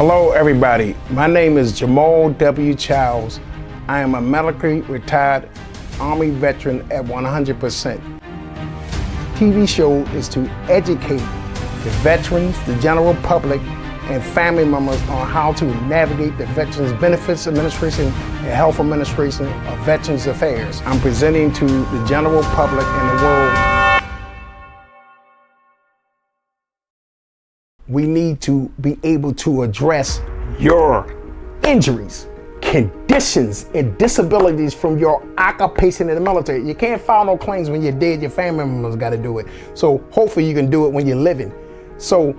Hello everybody, my name is Jamal W. Child. I am a medically retired Army veteran at 100%. TV show is to educate the veterans, the general public, and family members on how to navigate the Veterans Benefits Administration and Health Administration of Veterans Affairs. I'm presenting to the general public and the world. We need to be able to address your injuries, conditions, and disabilities from your occupation in the military. You can't file no claims when you're dead. Your family members got to do it. So hopefully you can do it when you're living. So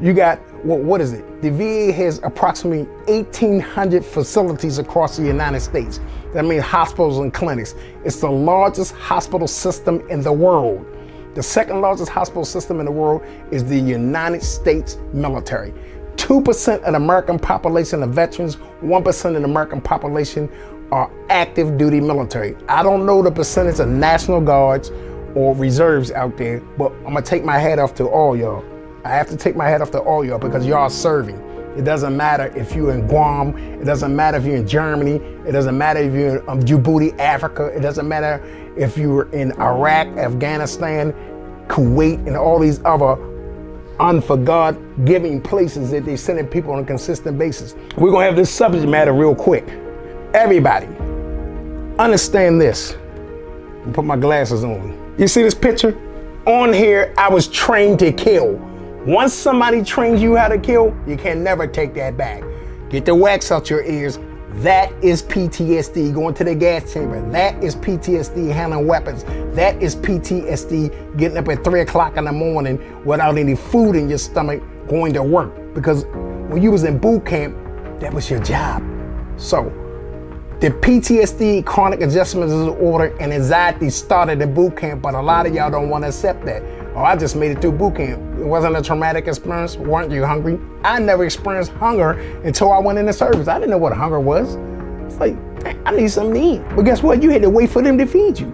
you got, what is it? The VA has approximately 1,800 facilities across the United States. That means hospitals and clinics. It's the largest hospital system in the world. The second largest hospital system in the world is the United States military. 2% of the American population are veterans, 1% of the American population are active duty military. I don't know the percentage of National Guards or reserves out there, but I'm gonna take my hat off to all y'all. I have to take my hat off to all y'all because y'all are serving. It doesn't matter if you're in Guam, it doesn't matter if you're in Germany, it doesn't matter if you're in Djibouti, Africa, it doesn't matter if you were in Iraq, Afghanistan, Kuwait, and all these other unforgiving places that they're sending people on a consistent basis. We're gonna have this subject matter real quick. Everybody, understand this. I'll put my glasses on. You see this picture? On here, I was trained to kill. Once somebody trains you how to kill, you can never take that back. Get the wax out your ears. That is PTSD, going to the gas chamber. That is PTSD, handling weapons. That is PTSD, getting up at 3 o'clock in the morning without any food in your stomach, going to work. Because when you was in boot camp, that was your job. So the PTSD, chronic adjustment disorder, and anxiety started in boot camp, but a lot of y'all don't want to accept that. Oh, I just made it through boot camp. It wasn't a traumatic experience. Weren't you hungry? I never experienced hunger until I went in the service. I didn't know what hunger was. It's like, I need something to eat. But guess what? You had to wait for them to feed you.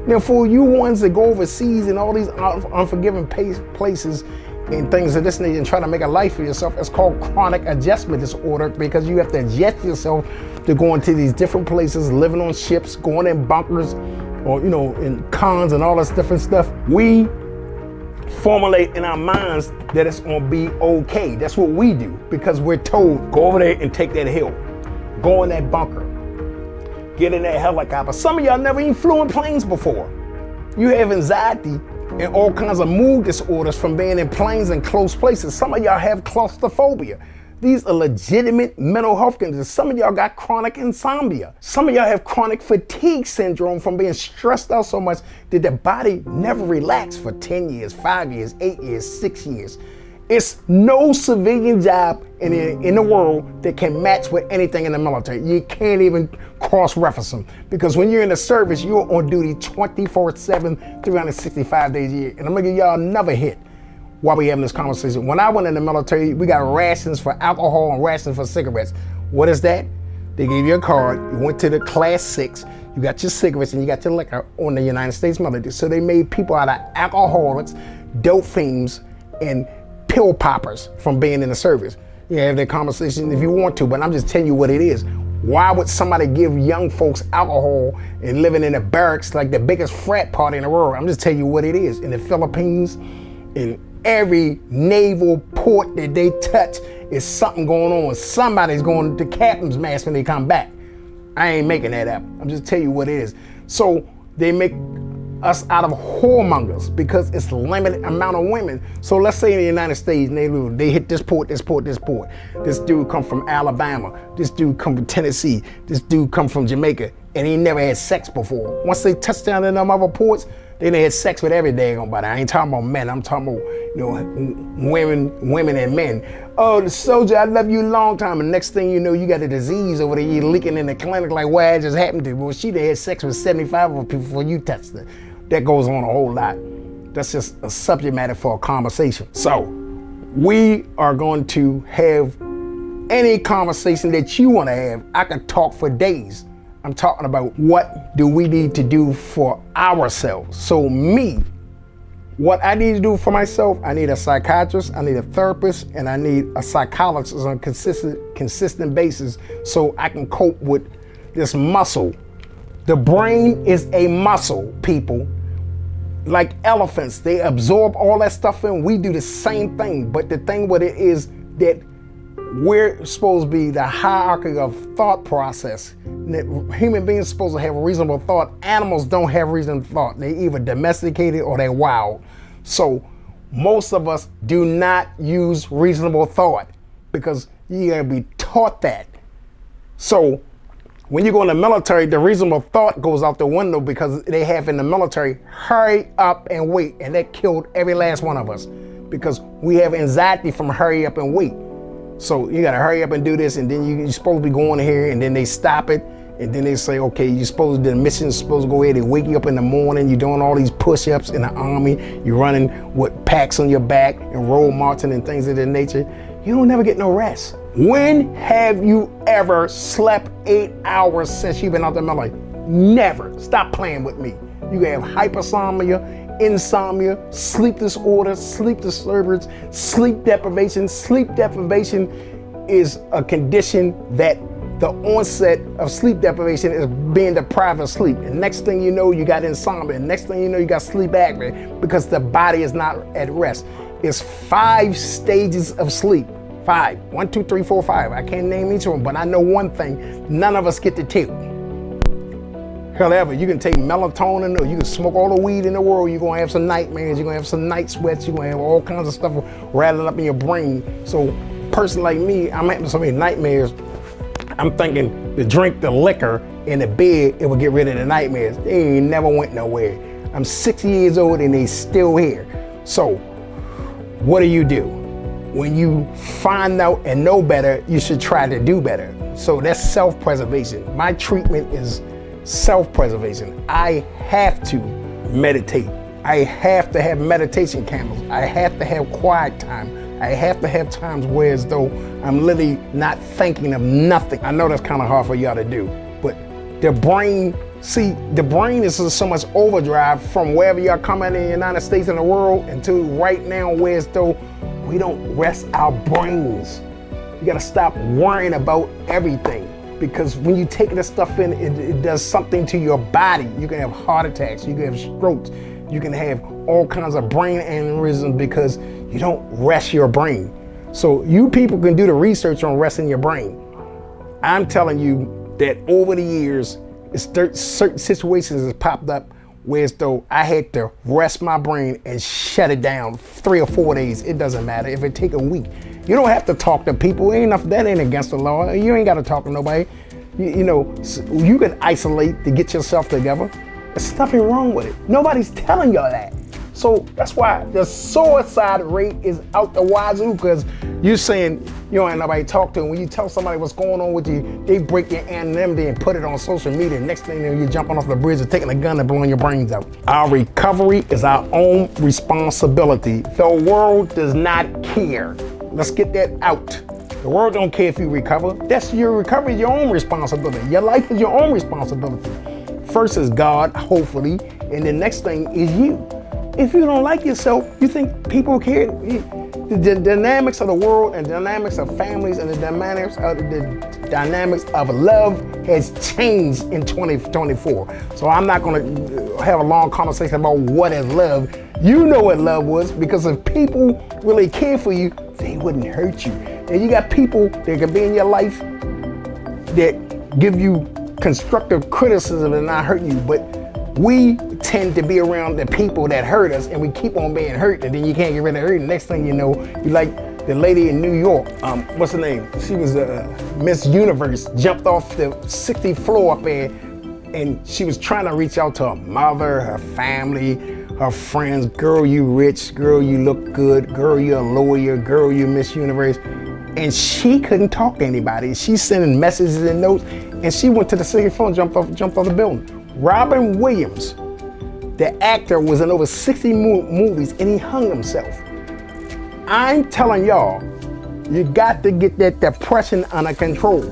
Now, for you ones that go overseas and all these unforgiving places and things of this nature and try to make a life for yourself, it's called chronic adjustment disorder because you have to adjust yourself to go into these different places, living on ships, going in bunkers, or, you know, in cons and all this different stuff. We formulate in our minds that it's gonna be okay. That's what we do because we're told, go over there and take that hill. Go in that bunker. Get in that helicopter. Some of y'all never even flew in planes before. You have anxiety and all kinds of mood disorders from being in planes in close places. Some of y'all have claustrophobia. These are legitimate mental health conditions. Some of y'all got chronic insomnia. Some of y'all have chronic fatigue syndrome from being stressed out so much that the body never relaxed for 10 years, 5 years, 8 years, 6 years. It's no civilian job in the world that can match with anything in the military. You can't even cross-reference them because when you're in the service, you're on duty 24/7, 365 days a year. And I'm gonna give y'all another hit while we having this conversation. When I went in the military, we got rations for alcohol and rations for cigarettes. What is that? They gave you a card, you went to the class 6, you got your cigarettes and you got your liquor on the United States military. So they made people out of alcoholics, dope fiends, and pill poppers from being in the service. You can have that conversation if you want to, but I'm just telling you what it is. Why would somebody give young folks alcohol and living in the barracks like the biggest frat party in the world? I'm just telling you what it is. In the Philippines, in every naval port that they touch is something going on. Somebody's going to captain's mast when they come back. I ain't making that up. I'm just telling you what it is. So they make us out of whoremongers because it's limited amount of women. So let's say in the United States, they hit this port, this port, this port. This dude come from Alabama. This dude come from Tennessee. This dude come from Jamaica, and he never had sex before. Once they touch down in them other ports, they done had sex with every daggone body. I ain't talking about men. I'm talking about, you know, women and men. Oh, the soldier, I love you a long time. And next thing you know, you got a disease over there. You're leaking in the clinic like what just happened to you. Well, she done had sex with 75 of people before you touched her. That goes on a whole lot. That's just a subject matter for a conversation. So we are going to have any conversation that you want to have. I could talk for days. I'm talking about what do we need to do for ourselves. So me, What I need to do for myself, I need a psychiatrist, I need a therapist, and I need a psychologist on a consistent basis so I can cope with this muscle. The brain is a muscle, people. Like elephants, they absorb all that stuff in. We do the same thing, but the thing with it is that we're supposed to be the hierarchy of thought process. Human beings are supposed to have a reasonable thought. Animals don't have reasonable thought. They either domesticated or they're wild. So most of us do not use reasonable thought because you gotta be taught that. So when you go in the military, the reasonable thought goes out the window because they have in the military, hurry up and wait. And that killed every last one of us because we have anxiety from hurry up and wait. So you gotta hurry up and do this, and then you're supposed to be going here, and then they stop it, and then they say, okay, the mission's supposed to go ahead. They wake you up in the morning, you're doing all these push-ups in the Army, you're running with packs on your back and roll marching and things of that nature. You don't never get no rest. When have you ever slept 8 hours since you've been out the military? Never. Stop playing with me. You can have hypersomnia, insomnia, sleep disorder, sleep disturbance, sleep deprivation. Sleep deprivation is a condition that the onset of sleep deprivation is being deprived of sleep. And next thing you know, you got insomnia. And next thing you know, you got sleep apnea because the body is not at rest. It's 5 stages of sleep. 5. 1, 2, 3, 4, 5. I can't name each one, but I know one thing. None of us get to take. However, you can take melatonin or you can smoke all the weed in the world. You're going to have some nightmares. You're going to have some night sweats. You're going to have all kinds of stuff rattling up in your brain. So a person like me, I'm having so many nightmares. I'm thinking to drink the liquor in the bed, it will get rid of the nightmares. They ain't never went nowhere. I'm 60 years old and they still here. So what do? When you find out and know better, you should try to do better. So that's self-preservation. My treatment is self-preservation. I have to meditate. I have to have meditation candles. I have to have quiet time. I have to have times where as though I'm literally not thinking of nothing. I know that's kind of hard for y'all to do, but the brain is so much overdrive from wherever y'all come in the United States and the world until right now where as though we don't rest our brains. You gotta stop worrying about everything. Because when you take this stuff in, it does something to your body. You can have heart attacks, you can have strokes, you can have all kinds of brain aneurysms because you don't rest your brain. So you people can do the research on resting your brain. I'm telling you that over the years, certain situations have popped up where as though I had to rest my brain and shut it down 3 or 4 days. It doesn't matter if it take a week. You don't have to talk to people. That ain't against the law. You ain't got to talk to nobody. You can isolate to get yourself together. There's nothing wrong with it. Nobody's telling y'all that. So that's why the suicide rate is out the wazoo, because you're saying you don't have nobody to talk to. And when you tell somebody what's going on with you, they break your anonymity and put it on social media. Next thing you know, you're jumping off the bridge and taking a gun and blowing your brains out. Our recovery is our own responsibility. The world does not care. Let's get that out. The world don't care if you recover. That's your recovery, your own responsibility. Your life is your own responsibility. First is God, hopefully, and the next thing is you. If you don't like yourself, you think people care? The dynamics of the world and the dynamics of families and the dynamics of love has changed in 2024. So I'm not going to have a long conversation about what is love. You know what love was, because if people really care for you, they wouldn't hurt you. And you got people that can be in your life that give you constructive criticism and not hurt you, but we tend to be around the people that hurt us, and we keep on being hurt, and then you can't get rid of hurt. The next thing you know, you like the lady in New York. What's her name? She was Miss Universe. Jumped off the 60th floor up there, and she was trying to reach out to her mother, her family, her friends. Girl, you rich. Girl, you look good. Girl, you're a lawyer. Girl, you Miss Universe. And she couldn't talk to anybody. She's sending messages and notes, and she went to the 60th floor and jumped off the building. Robin Williams, the actor, was in over 60 movies, and he hung himself. I'm telling y'all, you got to get that depression under control.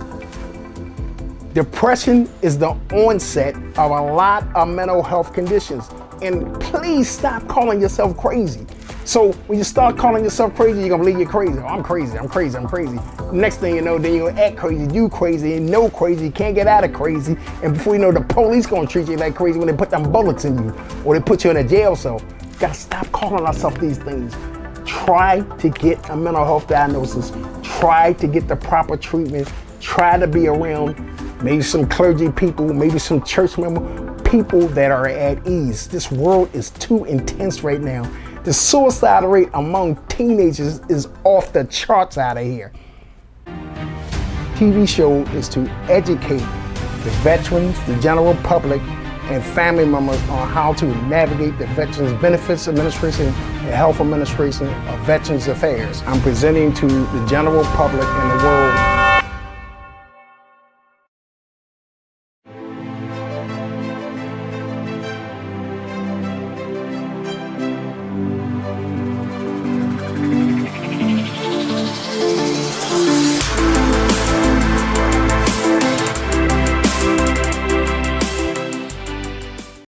Depression is the onset of a lot of mental health conditions. And please stop calling yourself crazy. So when you start calling yourself crazy, you're gonna believe you're crazy. Oh, I'm crazy, I'm crazy, I'm crazy. Next thing you know, then you're gonna act crazy, you crazy, and know crazy, you can't get out of crazy. And before you know, the police gonna treat you like crazy when they put them bullets in you, or they put you in a jail cell. You gotta stop calling ourselves these things. Try to get a mental health diagnosis. Try to get the proper treatment. Try to be around maybe some clergy people, maybe some church members, people that are at ease. This world is too intense right now. The suicide rate among teenagers is off the charts out of here. TV show is to educate the veterans, the general public, and family members on how to navigate the Veterans Benefits Administration and Health Administration of Veterans Affairs. I'm presenting to the general public and the world